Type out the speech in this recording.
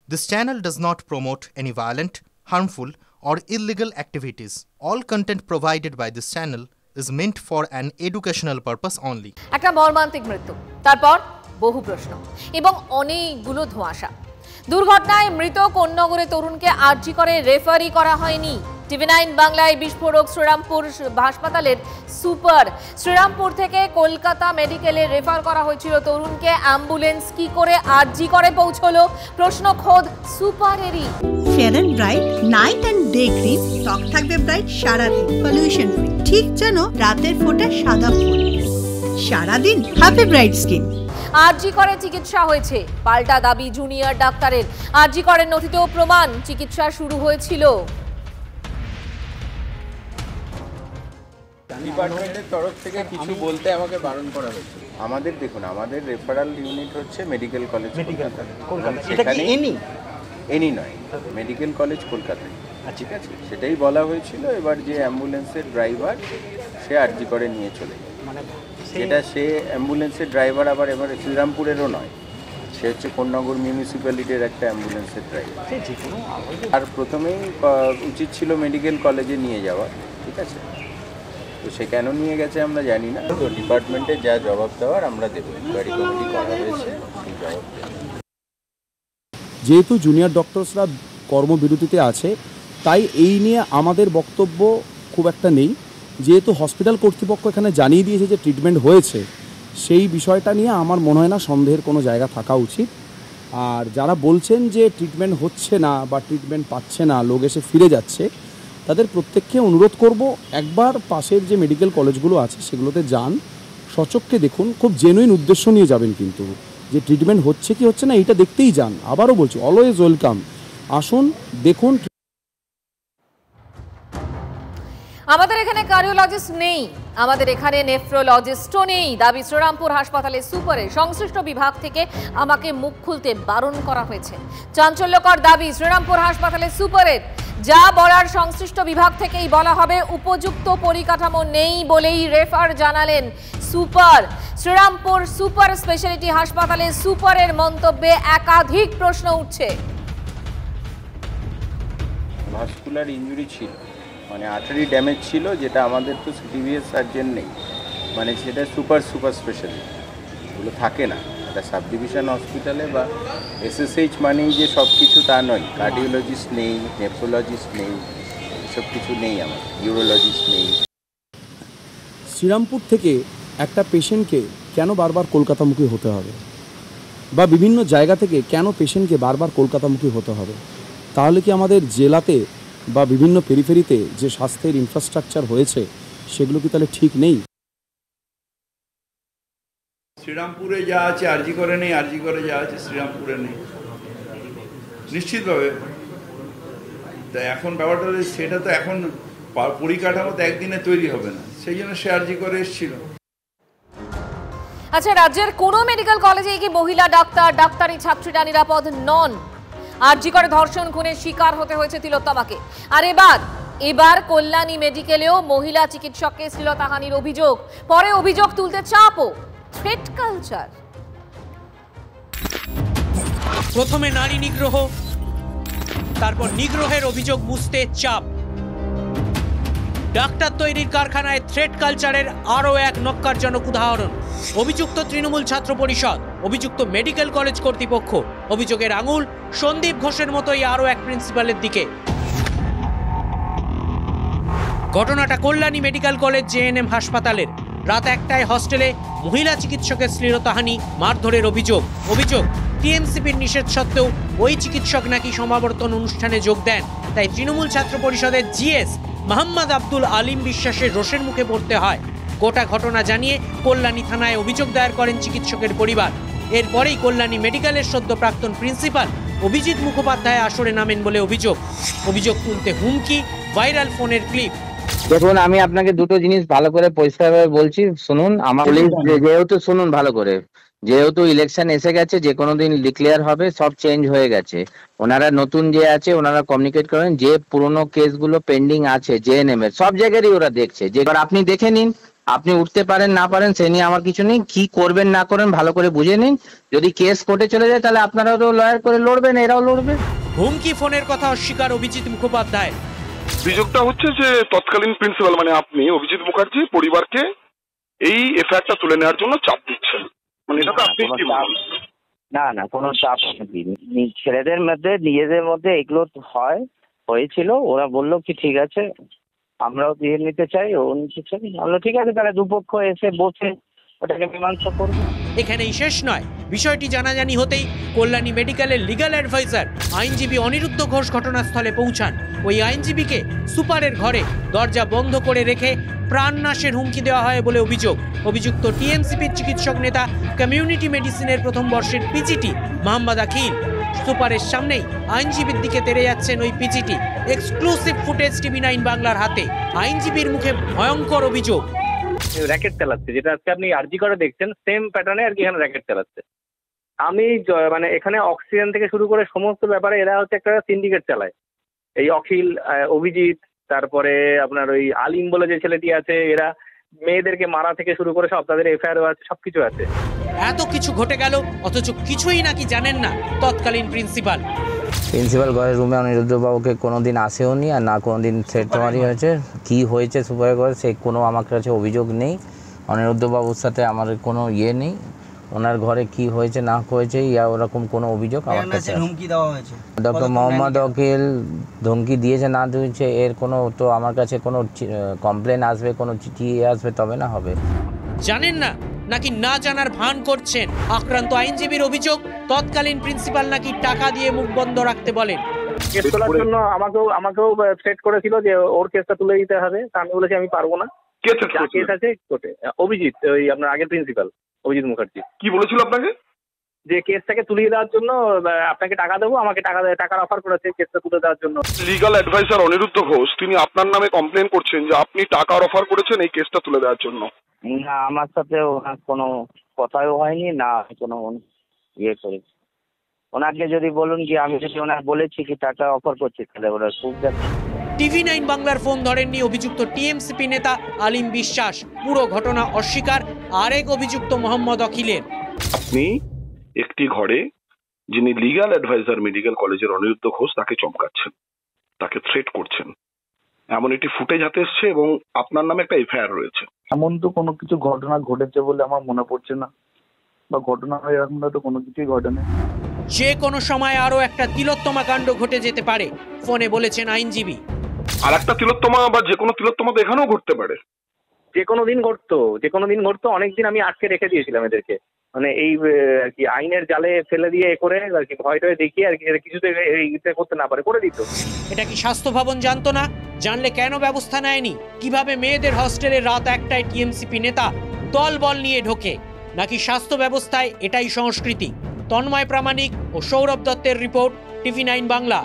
This channel does not promote any violent, harmful, or illegal activities. All content provided by this channel is meant for an educational purpose only. একটা মর্মান্তিক মৃত্যু, তারপর বহু প্রশ্ন এবং অনেকগুলো ধোঁয়াশা। দুর্ঘটনায় মৃত কোন্নগরে তরুণকে আরজি করে রেফারি করা হয়নি। টিভি 9 বাংলায় বিস্ফোরক শ্রীরামপুর হাসপাতালের সুপার। শ্রীরামপুর থেকে কলকাতা মেডিকেলে রেফার করা হয়েছিল তরুণকে। অ্যাম্বুলেন্স কি করে আরজি করে পৌঁছলো, প্রশ্ন খোদ সুপারেরই। Fair and bright night and day cream, ত্বক থাকবে ব্রাইট সারাদিন, পলিউশন ফ্রি, ঠিক যেন রাতের ফোঁটা সাদা ফুল। সারাদিন হ্যাপি ব্রাইট স্কিন। আরজি করে চিকিৎসা হয়েছে, পাল্টা দাবি জুনিয়র ডাক্তারের। আরজি করের নথিতেও প্রমাণ চিকিৎসা শুরু হয়েছিল। ডিপার্টমেন্টের তরফ থেকে কিছু বলতে আমাকে বারণ করা হয়েছে। আমাদের দেখুন, আমাদের রেফারাল ইউনিট হচ্ছে মেডিকেল কলেজ কলকাতা। সেখানে এনি নয়, মেডিকেল কলেজ কলকাতায়, ঠিক আছে, সেটাই বলা হয়েছিল। এবার যে অ্যাম্বুলেন্সের ড্রাইভার সে আরজি করে নিয়ে চলে যায়, সেটা সে অ্যাম্বুলেন্সের ড্রাইভার আবার এবার শ্রীরামপুরেরও নয়, সে হচ্ছে কোন্নগর মিউনিসিপ্যালিটির একটা অ্যাম্বুলেন্সের ড্রাইভার। আর প্রথমেই উচিত ছিল মেডিকেল কলেজে নিয়ে যাওয়া, ঠিক আছে, তো সে কেন নিয়ে গেছে আমরা জানি না। তো ডিপার্টমেন্টে যা জবাব দেওয়ার আমরা দেবো, ইনকোয়ারি কমিটি করা হয়েছে, সেই জবাব দেবো। যেহেতু জুনিয়র ডক্টরসরা কর্মবিরতিতে আছে, তাই এই নিয়ে আমাদের বক্তব্য খুব একটা নেই। যেহেতু হসপিটাল কর্তৃপক্ষ এখানে জানিয়ে দিয়েছে যে ট্রিটমেন্ট হয়েছে, সেই বিষয়টা নিয়ে আমার মনে হয় না সন্দেহের কোনো জায়গা থাকা উচিত। আর যারা বলছেন যে ট্রিটমেন্ট হচ্ছে না বা ট্রিটমেন্ট পাচ্ছে না, লোক এসে ফিরে যাচ্ছে, তাদের প্রত্যেককে অনুরোধ করব একবার পাশের যে মেডিকেল কলেজগুলো আছে সেগুলোতে যান, সচক্ষে দেখুন, খুব জেনুইন উদ্দেশ্য নিয়ে যাবেন, কিন্তু যে ট্রিটমেন্ট হচ্ছে কি হচ্ছে না এইটা দেখতেই যান। আবারও বলছি, অলওয়েজ ওয়েলকাম, আসুন দেখুন। আমাদের এখানে কার্ডিওলজিস্ট নেই, আমাদের এখানে নেফ্রোলজিস্টও নেই, দাবি শ্রীরামপুর হাসপাতালের সুপারের। সংশ্লিষ্ট বিভাগ থেকে আমাকে মুখ খুলতে বারণ করা হয়েছে। চাঞ্চল্যকর দাবি শ্রীরামপুর হাসপাতালের সুপারের। যা বলার সংশ্লিষ্ট বিভাগ থেকেই বলা হবে। উপযুক্ত পরিকাঠামো নেই বলেই রেফার জানালেন সুপার। শ্রীরামপুর সুপার স্পেশালিটি হাসপাতালে সুপারের মন্তব্যে একাধিক প্রশ্ন উঠছে। ভাস্কুলার ইনজুরি ছিল, মানে আর্টারি ড্যামেজ ছিল, যেটা আমাদের তো সিটিভিএস সার্জন নেই, মানে সেটা সুপার স্পেশালিটি এগুলো থাকে না। একটা সাব ডিভিশন হসপিটালে বা এসএসএইচ মানেই যে সব কিছু তা নয়। কার্ডিওলজিস্ট নেই, নেফ্রোলজিস্ট নেই, এসব কিছু নেই, আমার ইউরোলজিস্ট নেই। শ্রীরামপুর থেকে একটা পেশেন্টকে কেন বারবার কলকাতামুখী হতে হবে, বা বিভিন্ন জায়গা থেকে কেন পেশেন্টকে বারবার কলকাতামুখী হতে হবে? তাহলে কি আমাদের জেলাতে বা বিভিন্ন পেরিফেরিতে যে স্বাস্থ্যের ইনফ্রাস্ট্রাকচার হয়েছে সেগুলো কি তাহলে ঠিক নেই? শ্রীরামপুরে যা আছে আরজি করে নেই, আরজি করে যা আছে শ্রীরামপুরে নেই, নিশ্চিতভাবে। তা এখন ব্যাপারটা সেটা তো এখন পরিকাঠামো তো একদিনে তৈরি হবে না, সেই জন্য সে আরজি করে এসেছিল। আচ্ছা, রাজ্যের কোনো মেডিকেল কলেজে কি মহিলা ডাক্তার, ডাক্তারি ছাত্রীরা নিরাপদ নন? আরজি করে ধর্ষণ খুনের শিকার হতে হয়েছে তিলোত্তমাকে। আর এবার কল্যাণী মেডিকেলেও মহিলা চিকিৎসককে শ্লীলতাহানির অভিযোগ। পরে অভিযোগ তুলতে চাপও। Threat culture. প্রথমে নারী নিগ্রহ, তারপর নিগ্রহের অভিযোগ মুছতে চাপ। ডাক্তার তৈরির কারখানায় থ্রেট কালচারের আরও এক নক্কারজনক উদাহরণ। অভিযুক্ত তৃণমূল ছাত্র পরিষদ, অভিযুক্ত মেডিকেল কলেজ কর্তৃপক্ষ, অভিযোগের আঙুল সন্দীপ ঘোষের মতোই আরও এক প্রিন্সিপালের দিকে। ঘটনাটা কল্যাণী মেডিকেল কলেজ জেএনএম হাসপাতালের। রাত 1টায় হস্টেলে মহিলা চিকিৎসকের শ্লীলতাহানি, মারধরের অভিযোগ। টিএমসিপির নিষেধ সত্ত্বেও ওই চিকিৎসক নাকি সমাবর্তন অনুষ্ঠানে যোগ দেন। তাই তৃণমূল ছাত্র পরিষদের জিএস মোহাম্মদ আব্দুল আলিম বিশ্বাসের রোষের মুখে পড়তে হয়। গোটা ঘটনা জানিয়ে কল্যাণী থানায় অভিযোগ দায়ের করেন চিকিৎসকের পরিবার। এরপরেই কল্যাণী মেডিকেলের সদ্য প্রাক্তন প্রিন্সিপাল অভিজিৎ মুখোপাধ্যায় আসরে নামেন বলে অভিযোগ তুলতে হুমকি, ভাইরাল ফোনের ক্লিপ। দেখুন, আমি আপনাকে দুটো জিনিস ভালো করে পরিষ্কারভাবে বলছি, শুনুন। আমার যেহেতু শুনুন ভালো করে, যেহেতু ইলেকশন এসে গেছে, যে কোনো দিন ডিক্লেয়ার হবে, সব চেঞ্জ হয়ে গেছে। ওনারা নতুন যে আছে ওনারা কমিউনিকেট করেন, যে পুরোনো কেসগুলো পেন্ডিং আছে জেএনএম এর সব জায়গারই ওরা দেখছে। যে এবার আপনি দেখে নিন, আপনি উঠতে পারেন না পারেন সে নিয়ে আমার কিছু নেই, কি করবেন না করবেন ভালো করে বুঝে নিন। যদি কেস কোর্টে চলে যায় তাহলে আপনারাও তো লয়ার করে লড়বেন, এরাও লড়বে। হুমকি ফোনের কথা অস্বীকার অভিজিৎ মুখোপাধ্যায়। অভিযোগটা হচ্ছে যে তৎকালীন প্রিন্সিপাল মানে আপনি অভিজিৎ মুখার্জি পরিবারকে এই এফআইআরটা তুলে নেওয়ার জন্য চাপ দিচ্ছেন, মানে এটা তো আপনি কি বলেন? না কোনো চাপ নেই, ছেলেদের মধ্যে নিজেদের মধ্যে এগুলো হয়েছিল, ওরা বললো কি ঠিক আছে আমরাও দিয়ে নিতে চাই, ও নিতে চাই, আমরা ঠিক আছে তাহলে দুপক্ষ এসে বসে ওটাকে মীমাংসা করবো। এখানেই শেষ নয়, বিষয়টি জানাজানি হতেই কল্যাণী মেডিকেলের লিগ্যাল অ্যাডভাইজার আইনজীবী অনিরুদ্ধ ঘোষ ঘটনাস্থলে পৌঁছান। ওই আইনজীবীকে সুপারের ঘরে দরজা বন্ধ করে রেখে প্রাণনাশের হুমকি দেওয়া হয় বলে অভিযোগ। অভিযুক্ত টিএমসিপির চিকিৎসক নেতা, কমিউনিটি মেডিসিনের প্রথম বর্ষের পিজিটি মোহাম্মদ আখিল। সুপারের সামনেই আইনজীবীর দিকে তেড়ে যাচ্ছেন ওই পিজিটি। এক্সক্লুসিভ ফুটেজ TV9 বাংলার হাতে। আইনজীবীর মুখে ভয়ঙ্কর অভিযোগ, র্যাকেট চালাচ্ছে, যেটা আজকে আপনি আরজি করে দেখছেন সেম প্যাটার্নে আর কি এখানে র্যাকেট চালাচ্ছে। আমি মানে এখানে অক্সিজেন থেকে শুরু করে সমস্ত ব্যাপারে এরা হচ্ছে একটা সিন্ডিকেট চালায়। এই অখিল, অভিজিৎ, তারপরে আপনার ওই আলিম বলে যে ছেলেটি আছে, এরা মেয়েদেরকে মারা থেকে শুরু করে সব, তাদের এফআইআর আছে, সবকিছু আছে। এত কিছু ঘটে গেল অথচ কিছুই নাকি জানেন না তৎকালীন প্রিন্সিপাল। প্রিন্সিপাল ঘরের রুমে অনিরুদ্ধবাবুকে কোনোদিন আসেও নি, আর না কোনোদিন থ্রেট মারি হয়েছে। কি হয়েছে সুপার ঘরে সে কোনো আমার কাছে অভিযোগ নেই। অনিরুদ্ধবাবুর সাথে আমার কোনো ইয়ে নেই, ওনার ঘরে কি হয়েছে না হয়েছে ইয়া ওরকম কোনো অভিযোগ আমার কাছে। ডক্টর মোহাম্মদ আখিল ধমকি দিয়েছে না দিয়েছে এর কোনো তো আমার কাছে কোনো কমপ্লেন আসবে, কোনো চিঠি আসবে তবে না হবে। জানেন না নাকি না জানার ভান করছেন? আক্রান্ত আইনজীবীর অভিযোগ, তৎকালীন প্রিন্সিপাল নাকি টাকা দিয়ে মুখ বন্ধ রাখতে বলেন। কেস তোলার জন্য আমাকেও থ্রেট করেছিল যে ওর কেসটা তুলে দিতে হবে, আমি বলেছি আমি পারবো না। কেস আছে কোর্টে। অভিজিৎ, ওই আপনার আগের প্রিন্সিপাল অভিজিৎ মুখার্জি। কি বলেছিল আপনাকে? যে কেসটাকে তুলিয়ে দেওয়ার জন্য আপনাকে টাকা দেবো, আমাকে টাকার অফার করেছে কেসটা তুলে দেওয়ার জন্য। লিগ্যাল অ্যাডভাইজার অনিরুদ্ধ ঘোষ তিনি আপনার নামে কমপ্লেন করছেন যে আপনি টাকার অফার করেছেন এই কেসটা তুলে দেওয়ার জন্য। না, আমার সাথে ওনার কোনো কথাও হয়নি, না কোনো ইয়ে করেছি। ওনাকে যদি বলুন কি আমি যদি ওনার বলেছি কি টাকা অফার করছি তাহলে ওরা খুব যাচ্ছে। TV9 বাংলার ফোন ধরেননি অভিযুক্ত টিএমসিপি নেতা আলিম বিশ্বাস। পুরো ঘটনা অস্বীকার আরেক অভিযুক্ত মোহাম্মদ আখিলের। আপনি একটি ঘরে যিনি লিগ্যাল অ্যাডভাইজার মেডিকেল কলেজের অনিরুদ্ধ ঘোষ তাকে চমকাচ্ছেন, তাকে থ্রেট করছেন, এমন একটি ফুটেজ হাতে এসছে এবং আপনার নামে একটা এফআইআর রয়েছে। এমন তো কোনো কিছু ঘটনা ঘটেছে বলে আমার মনে পড়ছে না, বা ঘটনা এরকম তো কোনো কিছুই ঘটেনি। যে কোনো সময় আরো একটা তিলোত্তমা কাণ্ড ঘটে যেতে পারে ফোনে বলেছেন আইনজীবী। আর একটা তিলোত্তমা বা যে কোনো তিলোত্তমা তো এখানেও ঘটতে পারে। যে কোনো দিন ঘটতো, অনেকদিন আমি আটকে রেখে দিয়েছিলাম এদেরকে, মানে এই আর কি আইনের জালে ফেলে দিয়ে করে আর কি ভয় টয় দেখিয়ে আর কি কিছুতে করতে না পারে করে দিত। এটা কি স্বাস্থ্য ভবন জানতো না? জানলে কেন ব্যবস্থা নেয়নি? কিভাবে মেয়েদের হস্টেলে রাত 1টায় টিএমসিপি নেতা দল বল নিয়ে ঢোকে? নাকি স্বাস্থ্য ব্যবস্থায় এটাই সংস্কৃতি? তন্ময় প্রামাণিক ও সৌরভ দত্তের রিপোর্ট, TV9 বাংলা।